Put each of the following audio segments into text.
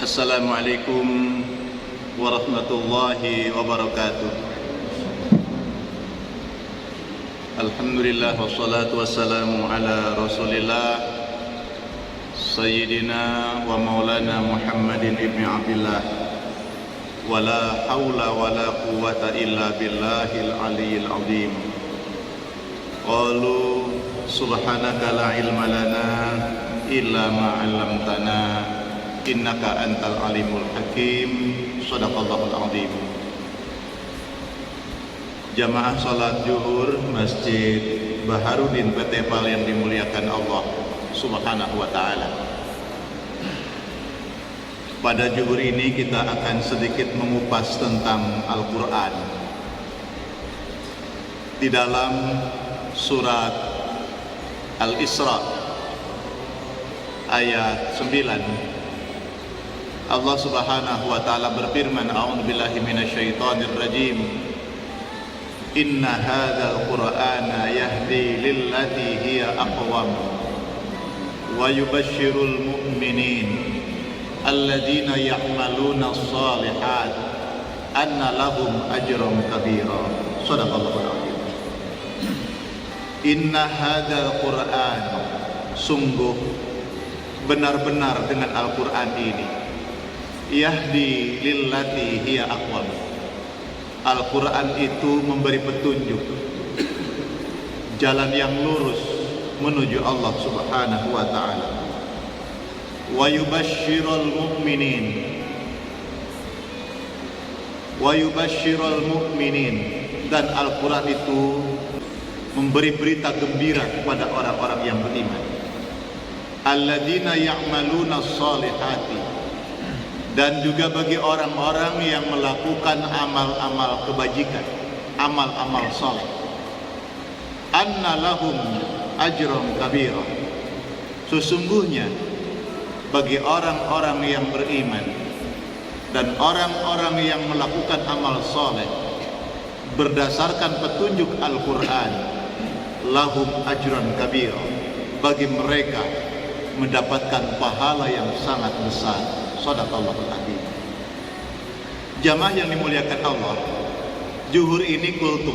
Assalamualaikum warahmatullahi wabarakatuh. Alhamdulillah wassalatu wassalamu ala Rasulillah Sayyidina wa maulana Muhammadin ibni Abdillah. Wala hawla wala quwwata illa billahil aliyyil azim. Qalu subhanaka la ilma lana illa ma 'allamtana innaka antal alimul hakim. Shadaqallahul azim. Jamaah salat zuhur Masjid Baharudin Betepal yang dimuliakan Allah Subhanahu wa taala. Pada zuhur ini kita akan sedikit mengupas tentang Al-Qur'an. Di dalam surat Al-Isra ayat 9 Allah Subhanahu wa taala berfirman, a'udzubillahi minasyaitonir rajim. Inna hadzal qur'ana yahdi lillati hiya aqwam wa yubashshirul mu'minin alladzina ya'maluna shalihat anna lahum ajran kabira. Shadaqallahul azim. Inna hadzal qur'an, sungguh benar-benar dengan Al-Qur'an ini, yahdi lillati hiya aqwam. Al-Quran itu memberi petunjuk jalan yang lurus menuju Allah Subhanahu wa ta'ala. Wa yubashshirul mu'minin, wa yubashshirul mu'minin, dan Al-Quran itu memberi berita gembira kepada orang-orang yang beriman. Alladzina ya'maluna sholihati, dan juga bagi orang-orang yang melakukan amal-amal kebajikan, amal-amal saleh. Anna lahum ajran kabira, sesungguhnya bagi orang-orang yang beriman dan orang-orang yang melakukan amal saleh berdasarkan petunjuk Al-Quran, lahum ajran kabira, bagi mereka mendapatkan pahala yang sangat besar. Shadaqallahul azim. Jamaah yang dimuliakan Allah, zuhur ini kultum,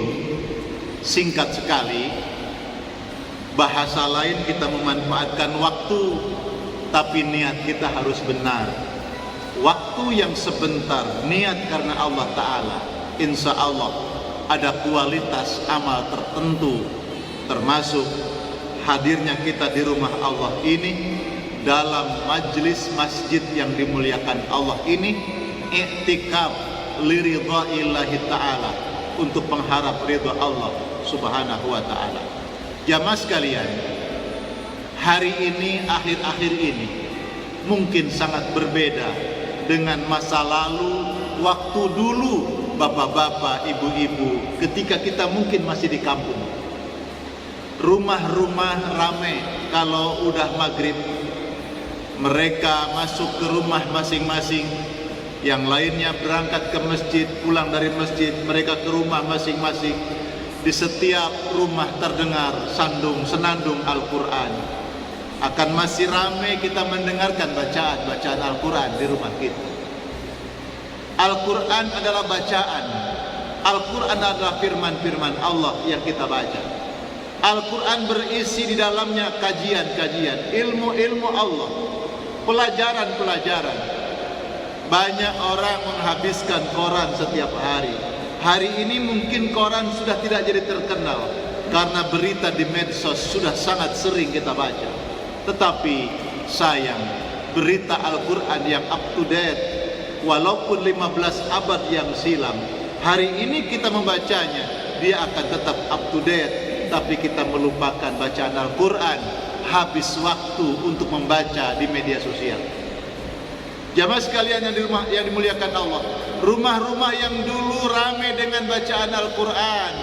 singkat sekali. Bahasa lain kita memanfaatkan waktu, tapi niat kita harus benar. Waktu yang sebentar, niat karena Allah Ta'ala, insya Allah ada kualitas amal tertentu, termasuk hadirnya kita di rumah Allah ini, dalam majlis masjid yang dimuliakan Allah ini, i'tikaf liridha'illahi ta'ala, untuk mengharap ridha Allah Subhanahu wa ta'ala. Jamaah sekalian, hari ini, akhir-akhir ini mungkin sangat berbeda dengan masa lalu, waktu dulu bapak-bapak, ibu-ibu, ketika kita mungkin masih di kampung. Rumah-rumah ramai kalau udah maghrib, mereka masuk ke rumah masing-masing, yang lainnya berangkat ke masjid, pulang dari masjid mereka ke rumah masing-masing. Di setiap rumah terdengar senandung Al-Quran. Akan masih ramai kita mendengarkan bacaan Al-Quran di rumah kita. Al-Quran adalah bacaan, Al-Quran adalah firman-firman Allah yang kita baca. Al-Quran berisi di dalamnya kajian-kajian, ilmu-ilmu Allah, pelajaran-pelajaran. Banyak orang menghabiskan koran setiap hari. Hari ini mungkin koran sudah tidak jadi terkenal karena berita di medsos sudah sangat sering kita baca. Tetapi sayang, berita Al-Quran yang up to date, walaupun 15 abad yang silam, hari ini kita membacanya, dia akan tetap up to date. Tapi kita melupakan bacaan Al-Quran, habis waktu untuk membaca di media sosial. Jamaah sekalian yang dimuliakan Allah, rumah-rumah yang dulu ramai dengan bacaan Al-Quran,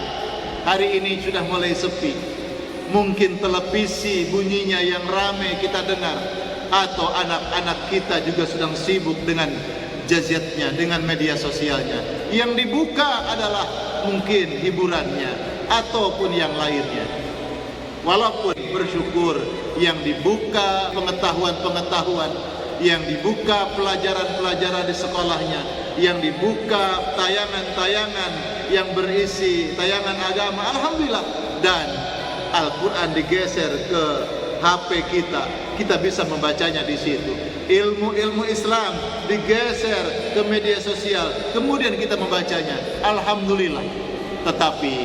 hari ini sudah mulai sepi. Mungkin televisi bunyinya yang ramai kita dengar, atau anak-anak kita juga sedang sibuk dengan gadgetnya, dengan media sosialnya. Yang dibuka adalah mungkin hiburannya ataupun yang lainnya. Walaupun bersyukur yang dibuka pengetahuan-pengetahuan yang dibuka pelajaran-pelajaran di sekolahnya, yang dibuka tayangan-tayangan yang berisi tayangan agama, alhamdulillah. Dan Al-Quran digeser ke HP kita bisa membacanya di situ. Ilmu-ilmu Islam digeser ke media sosial, kemudian kita membacanya, alhamdulillah. Tetapi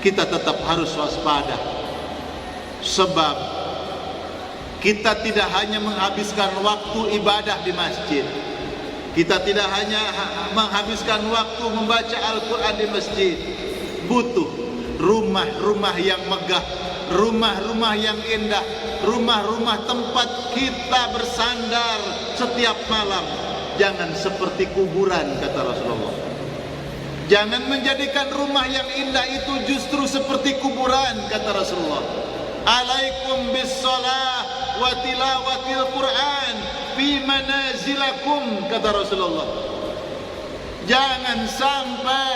kita tetap harus waspada, sebab kita tidak hanya menghabiskan waktu ibadah di masjid, kita tidak hanya menghabiskan waktu membaca Al-Quran di masjid. Butuh rumah-rumah yang megah, rumah-rumah yang indah, rumah-rumah tempat kita bersandar setiap malam. Jangan seperti kuburan, kata Rasulullah. Jangan menjadikan rumah yang indah itu justru seperti kuburan, kata Rasulullah. Alaikum bis shalah wa tilawatil Quran fi manazilakum, kata Rasulullah. Jangan sampai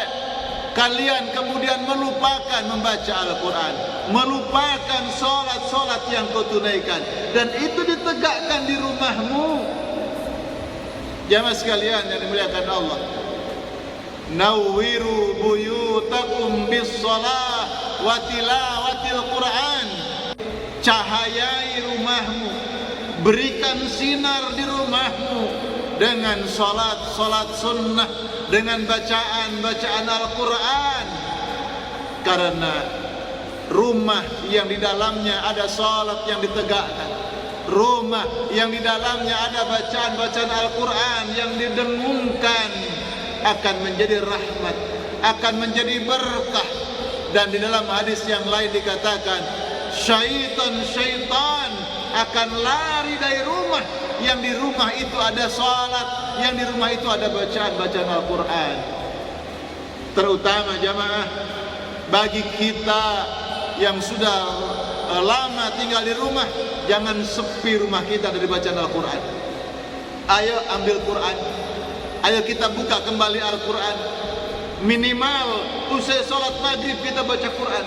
kalian kemudian melupakan membaca Al-Quran, melupakan solat-solat yang kau tunaikan, dan itu ditegakkan di rumahmu. Jamaah sekalian yang dimuliakan Allah, nawwiru buyutakum bis shalah wa tilawatil Quran. Cahayai rumahmu, berikan sinar di rumahmu dengan salat sunnah, dengan bacaan Al-Quran. Karena rumah yang di dalamnya ada salat yang ditegakkan, rumah yang di dalamnya ada bacaan Al-Quran yang didengungkan, akan menjadi rahmat, akan menjadi berkah. Dan di dalam hadis yang lain dikatakan, syaitan akan lari dari rumah yang di rumah itu ada salat, yang di rumah itu ada bacaan Al-Quran. Terutama jamaah, bagi kita yang sudah lama tinggal di rumah, jangan sepi rumah kita dari bacaan Al-Quran. Ayo ambil Quran, ayo kita buka kembali Al-Quran. Minimal usai salat maghrib kita baca Quran,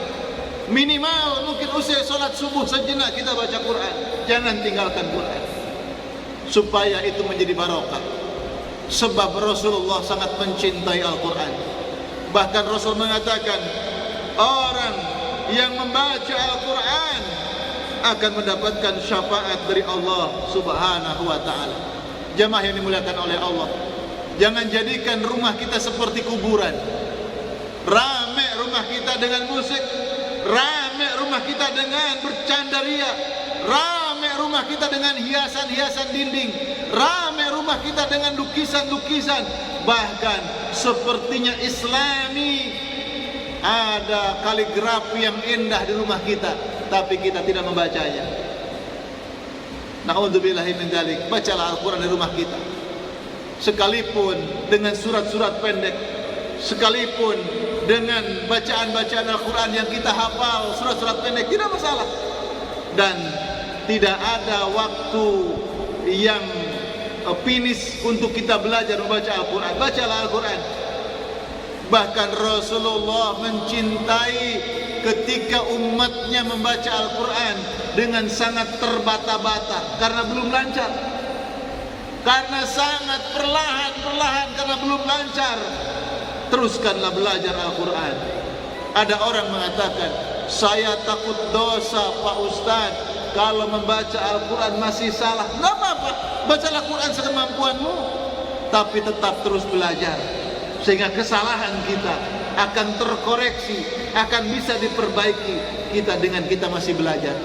minimal mungkin usai salat subuh sejenak kita baca Quran. Jangan tinggalkan Quran, supaya itu menjadi barokah. Sebab Rasulullah sangat mencintai Al-Quran. Bahkan Rasul mengatakan, orang yang membaca Al-Quran akan mendapatkan syafaat dari Allah Subhanahu wa ta'ala. Jamaah yang dimuliakan oleh Allah, jangan jadikan rumah kita seperti kuburan. Rame rumah kita dengan musik, rame rumah kita dengan bercandaria, rame rumah kita dengan hiasan-hiasan dinding, rame rumah kita dengan lukisan-lukisan. Bahkan sepertinya Islami, ada kaligrafi yang indah di rumah kita, tapi kita tidak membacanya. Na'udzubillahi min dzalik. Bacalah Al-Quran di rumah kita, sekalipun dengan surat-surat pendek, sekalipun dengan bacaan-bacaan Al-Quran yang kita hafal, surat-surat pendek, tidak masalah. Dan tidak ada waktu yang finish untuk kita belajar membaca Al-Quran. Bacalah Al-Quran. Bahkan Rasulullah mencintai ketika umatnya membaca Al-Quran dengan sangat terbata-bata, karena belum lancar, karena sangat perlahan-perlahan, karena belum lancar. Teruskanlah belajar Al-Quran. Ada orang mengatakan, saya takut dosa Pak Ustadz kalau membaca Al-Quran masih salah. Tidak apa-apa, bacalah Quran sekemampuanmu, tapi tetap terus belajar, sehingga kesalahan kita akan terkoreksi, akan bisa diperbaiki kita dengan kita masih belajar.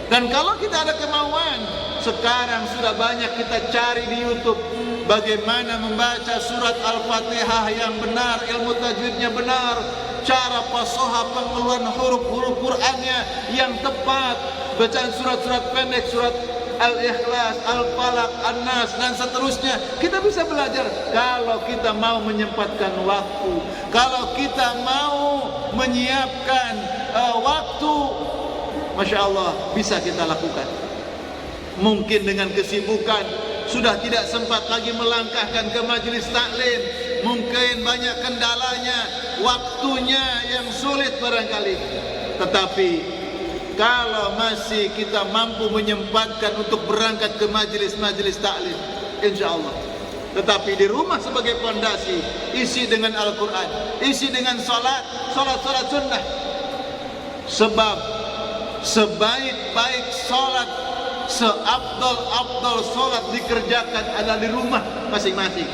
Dan kalau kita ada kemauan, sekarang sudah banyak kita cari di YouTube bagaimana membaca surat Al-Fatihah yang benar, ilmu tajwidnya benar, cara fasoha pengeluaran huruf-huruf Qur'annya yang tepat, bacaan surat-surat pendek, surat Al-Ikhlas, Al-Falaq, An-Nas, dan seterusnya. Kita bisa belajar kalau kita mau menyempatkan waktu, kalau kita mau menyiapkan waktu. Masya Allah, bisa kita lakukan. Mungkin dengan kesibukan sudah tidak sempat lagi melangkahkan ke majelis taklim, mungkin banyak kendalanya, waktunya yang sulit barangkali. Tetapi kalau masih kita mampu menyempatkan untuk berangkat ke majelis-majelis taklim, insyaallah. Tetapi di rumah sebagai pondasi, isi dengan Al-Quran, isi dengan salat sunnah. Sebab sebaik-baik salat, seabdal salat dikerjakan adalah di rumah masing-masing.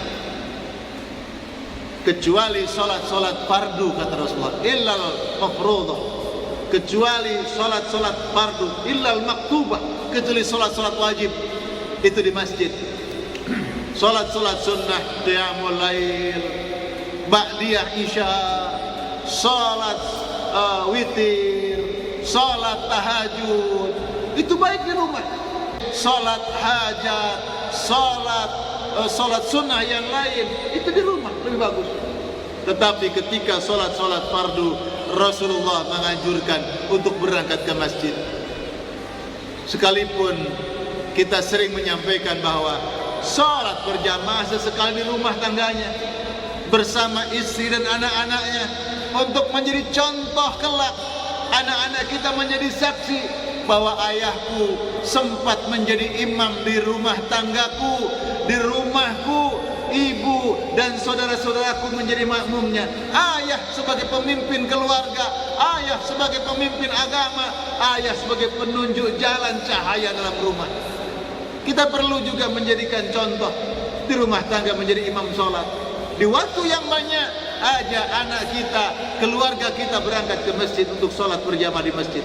Kecuali salat fardu, kata Rasulullah, illal mafruḍah. Kecuali salat fardu, illal maktubah, kecuali salat wajib, itu di masjid. Salat sunnah, qiyamul lail, ba'diyah isya, salat witir, salat tahajud, itu baik di rumah. Salat hajat, salat sunnah yang lain, itu di rumah lebih bagus. Tetapi ketika salat fardu, Rasulullah menganjurkan untuk berangkat ke masjid. Sekalipun kita sering menyampaikan bahwa salat berjamaah sesekali di rumah tangganya bersama istri dan anak-anaknya, untuk menjadi contoh kelak anak-anak kita menjadi saksi bahwa ayahku sempat menjadi imam di rumah tanggaku, di rumahku ibu dan saudara-saudaraku menjadi makmumnya. Ayah sebagai pemimpin keluarga, ayah sebagai pemimpin agama, ayah sebagai penunjuk jalan cahaya dalam rumah. Kita perlu juga menjadikan contoh di rumah tangga, menjadi imam sholat. Di waktu yang banyak, ajak anak kita, keluarga kita berangkat ke masjid untuk sholat berjamaah di masjid.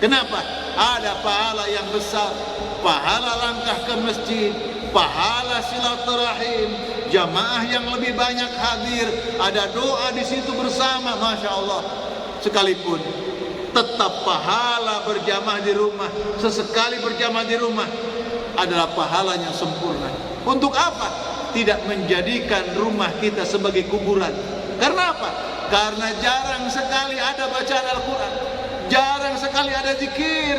Kenapa? Ada pahala yang besar, pahala langkah ke masjid, pahala silaturahim, jamaah yang lebih banyak hadir, ada doa di situ bersama, masya Allah. Sekalipun tetap pahala berjamaah di rumah, sesekali berjamaah di rumah adalah pahalanya sempurna. Untuk apa? Tidak menjadikan rumah kita sebagai kuburan. Karena apa? Karena jarang sekali ada bacaan Al-Quran, jarang sekali ada zikir.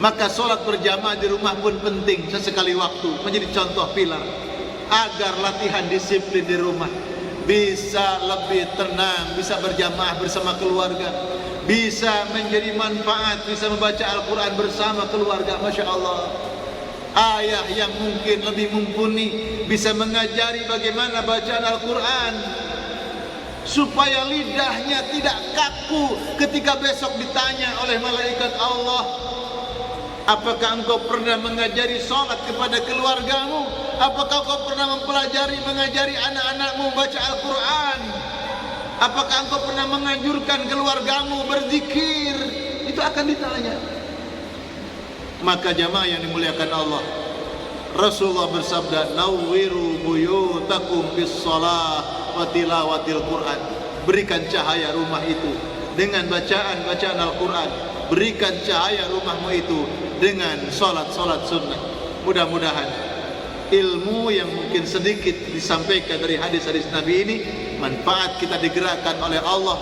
Maka sholat berjamaah di rumah pun penting sesekali waktu, menjadi contoh pilar agar latihan disiplin di rumah bisa lebih tenang, bisa berjamaah bersama keluarga, bisa menjadi manfaat, bisa membaca Al-Quran bersama keluarga. Masya Allah. Ayah yang mungkin lebih mumpuni bisa mengajari bagaimana bacaan Al-Quran, supaya lidahnya tidak kaku ketika besok ditanya oleh malaikat Allah, apakah engkau pernah mengajari sholat kepada keluargamu? Apakah engkau pernah mengajari anak-anakmu baca Al-Quran? Apakah engkau pernah menganjurkan keluargamu berzikir? Itu akan ditanya. Maka jamaah yang dimuliakan Allah, Rasulullah bersabda, nawwiru buyutakum bis shalah wa tilawatil Quran. Berikan cahaya rumah itu dengan bacaan Al-Quran. Berikan cahaya rumahmu itu dengan solat sunnah. Mudah-mudahan ilmu yang mungkin sedikit disampaikan dari hadis-hadis Nabi ini, manfaat kita digerakkan oleh Allah,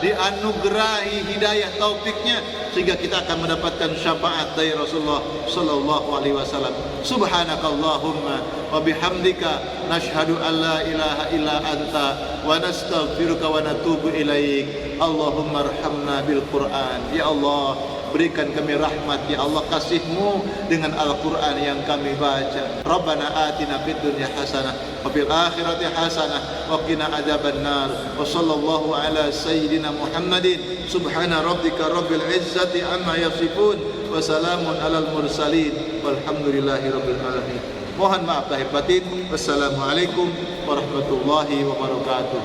dianugerahi hidayah taufiknya, sehingga kita akan mendapatkan syafaat dari Rasulullah sallallahu alaihi wasallam. Subhanakallahumma wa bihamdika nashhadu an la ilaha illa anta wa nastaghfiruka wa natubu ilaik. Allahumma arhamna bil Quran. Ya Allah, berikan kami rahmat, ya Allah, kasih-Mu dengan Al-Quran yang kami baca. Rabbana atina fid dunya hasanah wa fil akhirati hasanah wa qina adzabannar. Wa sallallahu ala sayyidina Muhammadin. Subhana rabbika rabbil izzati amma yasifun wa salamun alal mursalin walhamdulillahi rabbil alamin. Mohon maaf lahir batin. Wassalamualaikum warahmatullahi wabarakatuh.